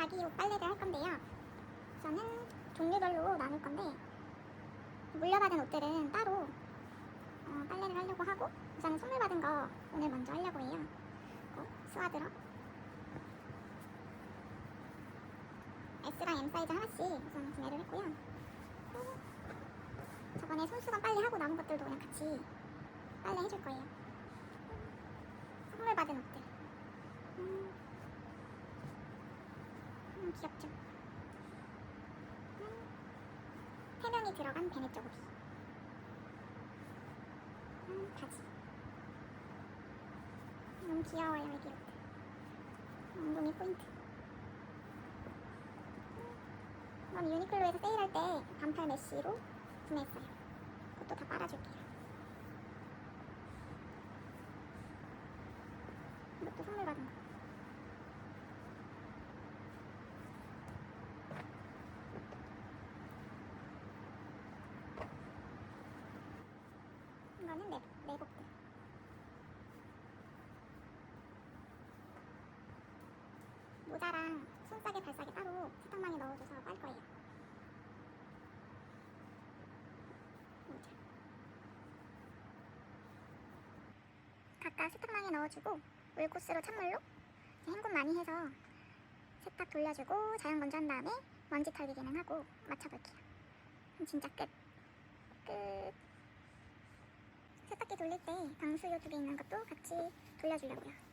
아기옷 빨래를 할 건데요. 저는 종류별로 나눌 건데 물려받은 옷들은 따로 빨래를 하려고 하고, 우선은 선물 받은 거 오늘 먼저 하려고 해요. 스와드러 S랑 M 사이즈 하나씩 우선 구매를 했고요. 저번에 손수건 빨래 하고 남은 것들도 그냥 같이 빨래 해줄 거예요. 선물 받은 옷들. 귀엽죠? 태명이 들어간 베네 쪼그리. 바지. 너무 귀여워요, 애기 옷들. 엉덩이 포인트. 이건 유니클로에서 세일할 때 반팔 메쉬로 구매했어요. 그것도 다 빨아줄게요. 이것도 선물 받은 거. 이거는 내복들. 모자랑 손싸개 발싸개 따로 세탁망에 넣어줘서 빨 거예요. 모자. 각각 세탁망에 넣어주고 물코스로 찬물로 헹굼 많이 해서 세탁 돌려주고 자연 건조한 다음에 먼지 털기 기능하고 맞춰볼게요. 그럼 진짜 끝. 세탁기 돌릴 때 방수요 두 개 있는 것도 같이 돌려주려고요.